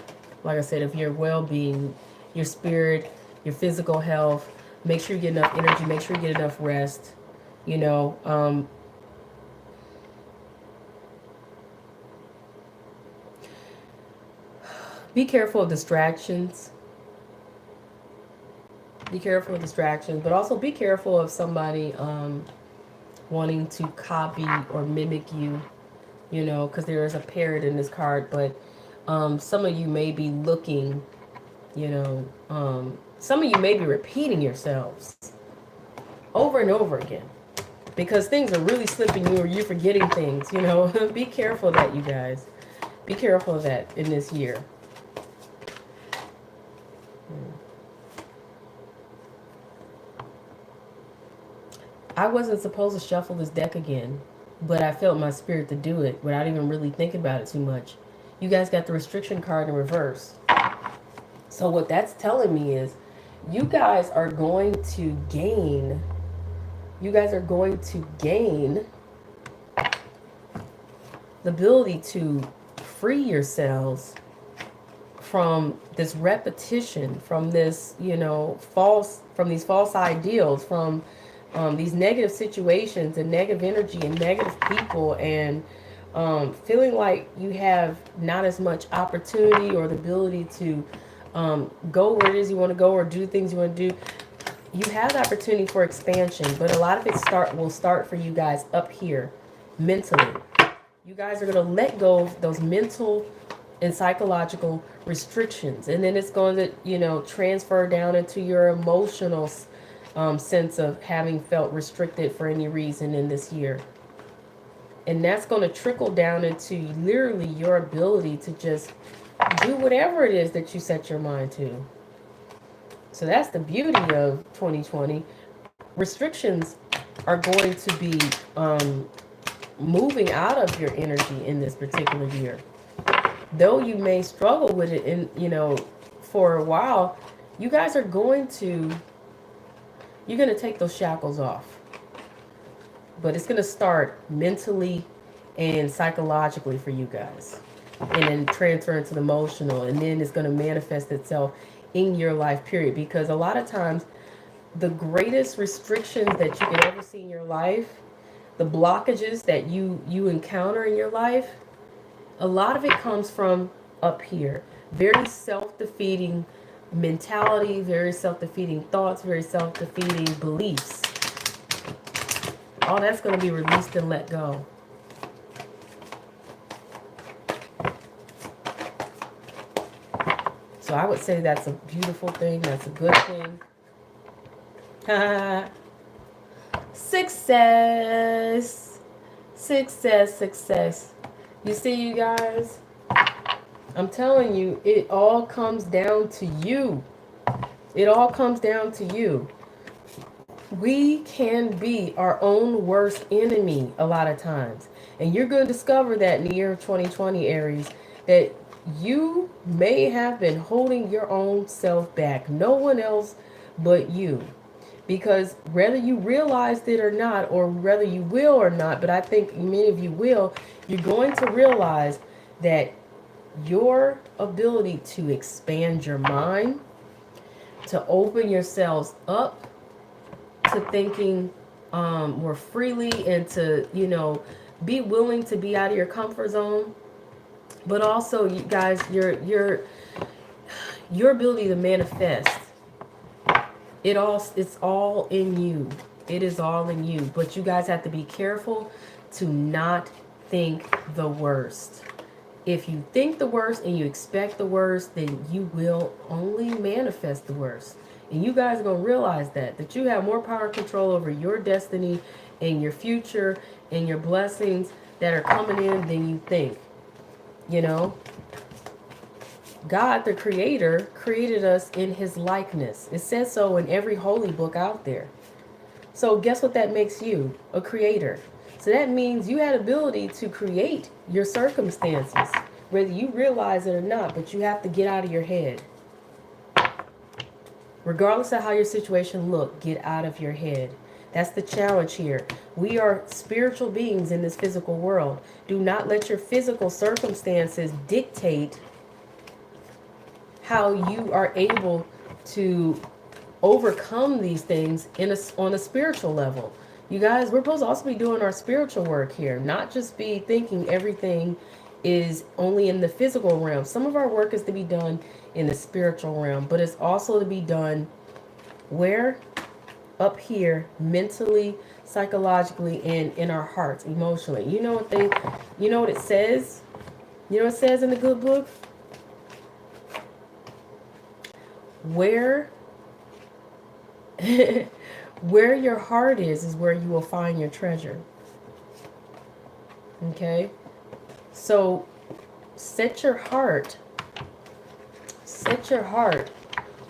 like I said, of your well-being, your spirit, your physical health. Make sure you get enough energy. Make sure you get enough rest. You know, be careful of distractions. Be careful of distractions, but also be careful of somebody wanting to copy or mimic you, you know, because there is a parrot in this card, but some of you may be looking, you know, some of you may be repeating yourselves over and over again because things are really slipping you, or you're forgetting things, you know. Be careful of that, you guys. Be careful of that in this year. I wasn't supposed to shuffle this deck again, but I felt my spirit to do it without even really thinking about it too much. You guys got the restriction card in reverse. So what that's telling me is you guys are going to gain, the ability to free yourselves from this repetition, from this, from these false ideals, from these negative situations and negative energy and negative people, and feeling like you have not as much opportunity or the ability to go where it is you want to go or do things you want to do. You have the opportunity for expansion, but a lot of it will start for you guys up here mentally. You guys are going to let go of those mental and psychological restrictions, and then it's going to transfer down into your emotional sense of having felt restricted for any reason in this year. And that's going to trickle down into literally your ability to just do whatever it is that you set your mind to. So that's the beauty of 2020. Restrictions are going to be moving out of your energy in this particular year. Though you may struggle with it for a while, you guys are going to take those shackles off. But it's going to start mentally and psychologically for you guys, and then transfer into the emotional, and then it's going to manifest itself in your life period. Because a lot of times the greatest restrictions that you can ever see in your life, the blockages that you encounter in your life, a lot of it comes from up here. Very self-defeating mentality, very self-defeating thoughts, very self-defeating beliefs. All that's going to be released and let go. So I would say that's a beautiful thing. That's a good thing. Success. Success, success. You see, you guys, I'm telling you, it all comes down to you. It all comes down to you. We can be our own worst enemy a lot of times. And you're going to discover that in the year of 2020, Aries, that you may have been holding your own self back. No one else but you. Because whether you realized it or not, or whether you will or not, but I think many of you will, you're going to realize that your ability to expand your mind, to open yourselves up to thinking more freely, and to, be willing to be out of your comfort zone. But also, you guys, your ability to manifest, it's all in you. It is all in you. But you guys have to be careful to not think the worst. If you think the worst and you expect the worst, then you will only manifest the worst. And you guys are going to realize that you have more power and control over your destiny and your future and your blessings that are coming in than you think. God, the creator, created us in his likeness. It says so in every holy book out there. So guess what that makes you? A creator. So that means you had ability to create your circumstances, whether you realize it or not, but you have to get out of your head. Regardless of how your situation look, get out of your head. That's the challenge here. We are spiritual beings in this physical world. Do not let your physical circumstances dictate how you are able to overcome these things on a spiritual level. You guys, we're supposed to also be doing our spiritual work here, not just be thinking everything is only in the physical realm. Some of our work is to be done in the spiritual realm, but it's also to be done where? Up here, mentally, psychologically, and in our hearts, emotionally. You know what it says? You know what it says in the good book? Where your heart is where you will find your treasure. Okay? So set your heart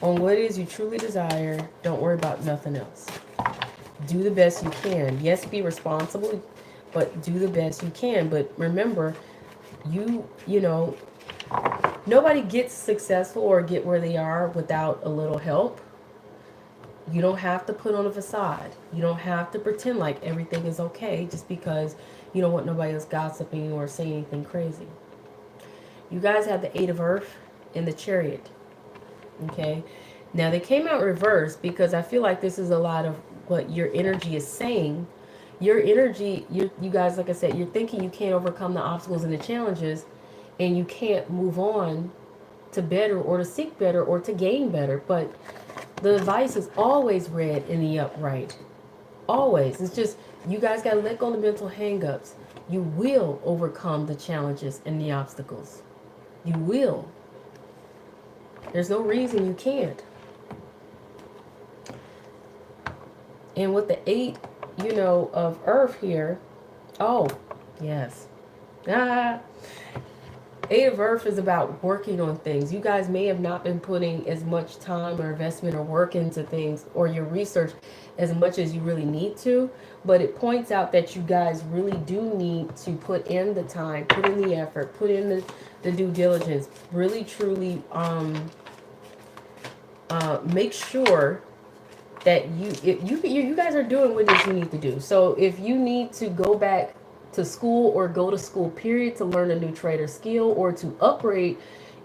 on what it is you truly desire. Don't worry about nothing else. Do the best you can. Yes, be responsible, but do the best you can. But remember, you know, nobody gets successful or get where they are without a little help. You don't have to put on a facade. You don't have to pretend like everything is okay just because you don't want nobody else gossiping or saying anything crazy. You guys have the Eight of Earth and the Chariot. Okay. Now they came out reversed because I feel like this is a lot of what your energy is saying. Your energy, you guys, like I said, you're thinking you can't overcome the obstacles and the challenges, and you can't move on to better or to seek better or to gain better. But the advice is always read in the upright. Always. It's just you guys got to let go of the mental hangups. You will overcome the challenges and the obstacles. You will. There's no reason you can't. And with the Eight, of Earth here, oh, yes. Eight of Earth is about working on things. You guys may have not been putting as much time or investment or work into things or your research as much as you really need to. But it points out that you guys really do need to put in the time, put in the effort, put in the due diligence. Really, truly make sure that you guys are doing what it is you need to do. So if you need to go back to school or go to school period to learn a new trade or skill or to upgrade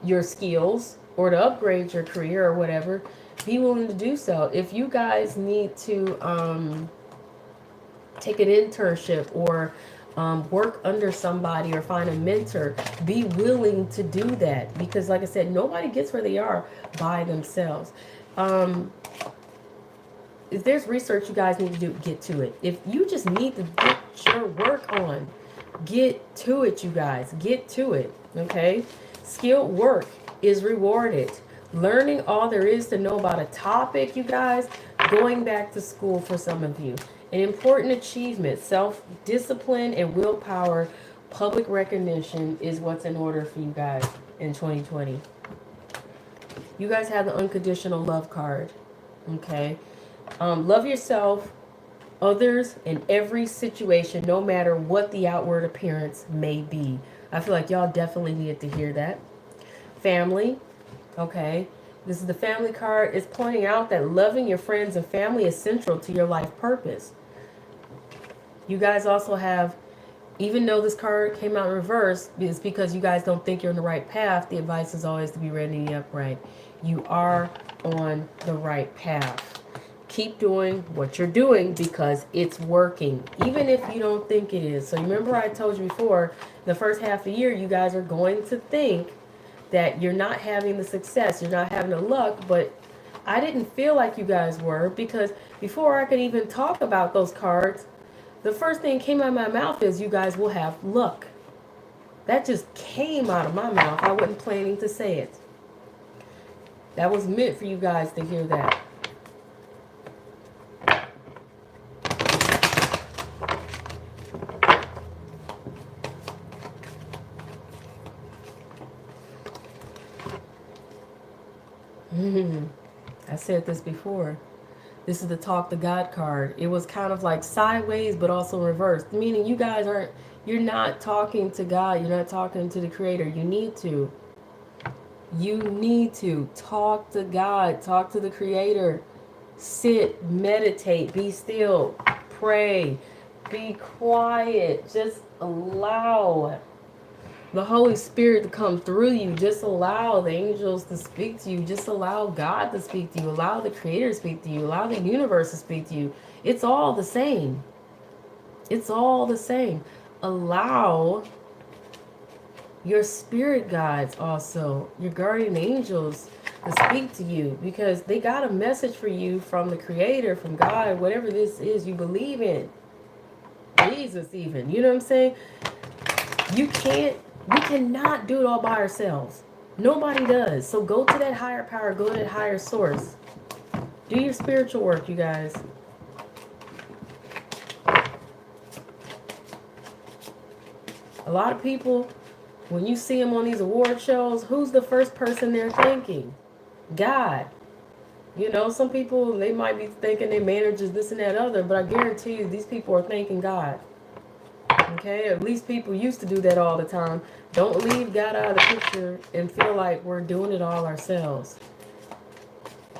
your skills or to upgrade your career or whatever, be willing to do so. If you guys need to take an internship or work under somebody or find a mentor, be willing to do that, because like I said, nobody gets where they are by themselves. If there's research you guys need to do, get to it. If you just need to get your work on, get to it, you guys. Get to it, okay? Skilled work is rewarded. Learning all there is to know about a topic, you guys, going back to school for some of you. An important achievement, self-discipline and willpower, public recognition is what's in order for you guys in 2020. You guys have the unconditional love card, okay? Love yourself, others, in every situation, no matter what the outward appearance may be. I feel like y'all definitely needed to hear that. Family, okay? This is the family card. It's pointing out that loving your friends and family is central to your life purpose. You guys also have, even though this card came out in reverse, it's because you guys don't think you're on the right path. The advice is always to be ready in the upright. You are on the right path. Keep doing what you're doing because it's working, even if you don't think it is. So remember I told you before, the first half of the year, you guys are going to think that you're not having the success, you're not having the luck, but I didn't feel like you guys were, because before I could even talk about those cards, the first thing came out of my mouth is you guys will have luck. That just came out of my mouth. I wasn't planning to say it. That was meant for you guys to hear that. I said this before. This is the talk to God card. It was kind of like sideways, but also reversed. Meaning you guys you're not talking to God. You're not talking to the Creator. You need to. You need to talk to God. Talk to the Creator. Sit, meditate, be still, pray, be quiet. Just allow the Holy Spirit to come through you. Just allow the angels to speak to you. Just allow God to speak to you. Allow the Creator to speak to you. Allow the universe to speak to you. It's all the same. It's all the same. Allow your spirit guides also, your guardian angels, to speak to you, because they got a message for you from the Creator, from God, whatever this is you believe in. Jesus even. You know what I'm saying? We cannot do it all by ourselves. Nobody does. So go to that higher power. Go to that higher source. Do your spiritual work, you guys. A lot of people, when you see them on these award shows, who's the first person they're thanking? God. You know, some people, they might be thinking they managers this and that other, but I guarantee you these people are thanking God. Okay, at least people used to do that all the time. Don't leave God out of the picture and feel like we're doing it all ourselves.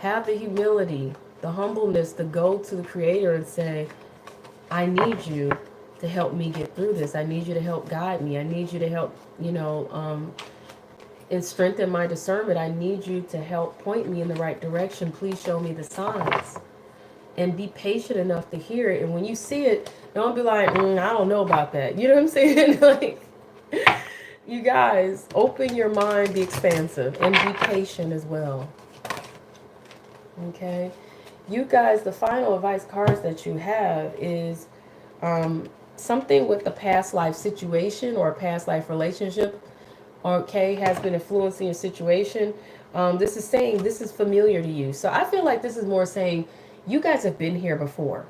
Have the humility, the humbleness to go to the Creator and say, I need you to help me get through this. I need you to help guide me. I need you to help, and strengthen my discernment. I need you to help point me in the right direction. Please show me the signs. And be patient enough to hear it. And when you see it, don't be like, I don't know about that. You know what I'm saying? Like, you guys, open your mind, be expansive, and be patient as well. Okay? You guys, the final advice cards that you have is something with a past life situation or a past life relationship, okay, has been influencing your situation. This is saying this is familiar to you. So I feel like this is more saying you guys have been here before.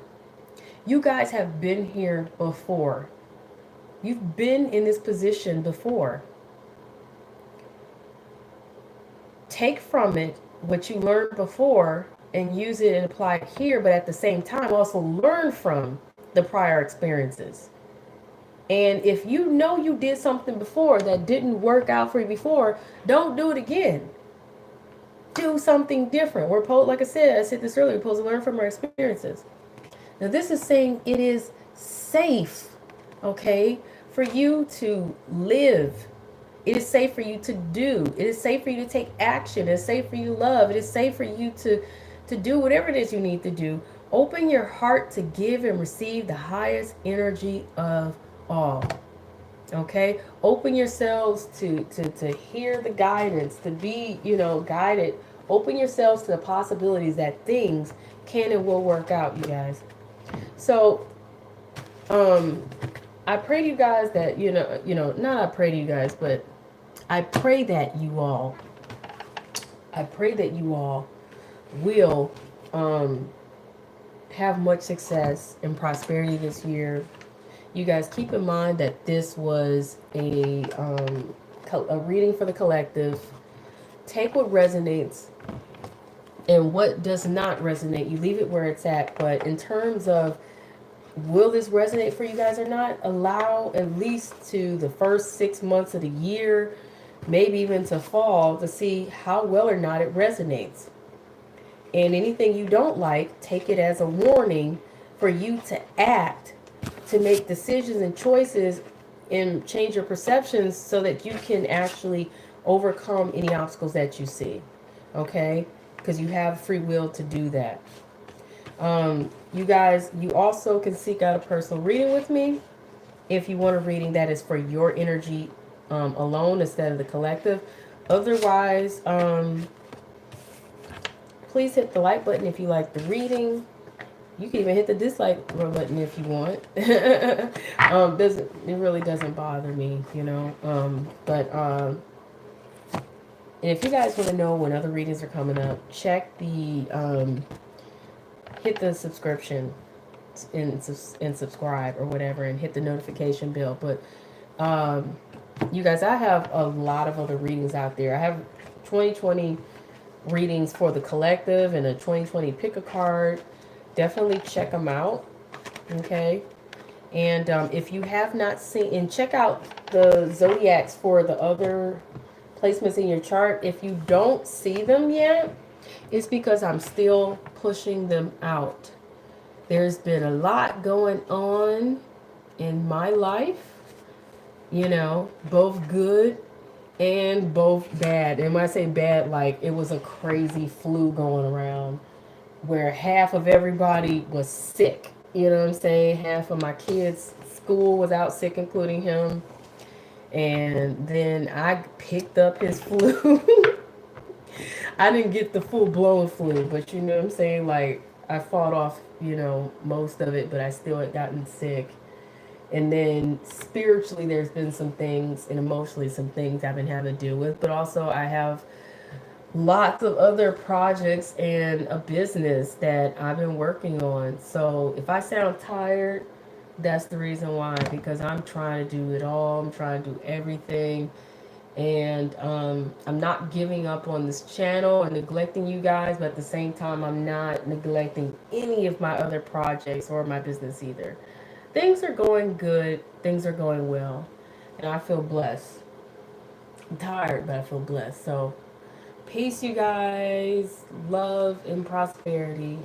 You guys have been here before. You've been in this position before. Take from it what you learned before and use it and apply it here, but at the same time also learn from the prior experiences. And if you know you did something before that didn't work out for you before, don't do it again. Do something different. Like I said this earlier, we're supposed to learn from our experiences. Now this is saying it is safe, okay, for you to live. It is safe for you to do. It is safe for you to take action. It is safe for you to love. It is safe for you to do whatever it is you need to do. Open your heart to give and receive the highest energy of all. Okay? Open yourselves to hear the guidance, to be, guided. Open yourselves to the possibilities that things can and will work out, you guys. So, I pray to you guys that, not I pray to you guys, but I pray that you all will have much success and prosperity this year. You guys keep in mind that this was a reading for the collective. Take what resonates and what does not resonate. You leave it where it's at. But in terms of will this resonate for you guys or not, allow at least to the first 6 months of the year, maybe even to fall, to see how well or not it resonates. And anything you don't like, take it as a warning for you to act, to make decisions and choices and change your perceptions so that you can actually overcome any obstacles that you see. Okay? Because you have free will to do that. You guys, you also can seek out a personal reading with me if you want a reading that is for your energy alone instead of the collective. Otherwise, please hit the like button if you like the reading. You can even hit the dislike button if you want. It really doesn't bother me, and if you guys want to know when other readings are coming up, check the hit the subscription and subscribe or whatever, and hit the notification bell. But you guys, I have a lot of other readings out there. I have 2020 readings for the collective and a 2020 pick a card. Definitely check them out. Okay. And if you have not seen, and check out the zodiacs for the other placements in your chart. If you don't see them yet, it's because I'm still pushing them out. There's been a lot going on in my life, both good and both bad. And when I say bad, like it was a crazy flu going around where half of everybody was sick. You know what I'm saying? Half of my kids' school was out sick, including him. And then I picked up his flu. I didn't get the full-blown flu, but you know what I'm saying? Like, I fought off, most of it, but I still had gotten sick. And then spiritually, there's been some things, and emotionally, some things I've been having to deal with. But also, I have lots of other projects and a business that I've been working on. So if I sound tired, that's the reason why, because I'm trying to do it all. I'm trying to do everything. And I'm not giving up on this channel or neglecting you guys, but at the same time, I'm not neglecting any of my other projects or my business either. Things are going good. Things are going well. And I feel blessed. I'm tired, but I feel blessed. So, peace, you guys. Love and prosperity.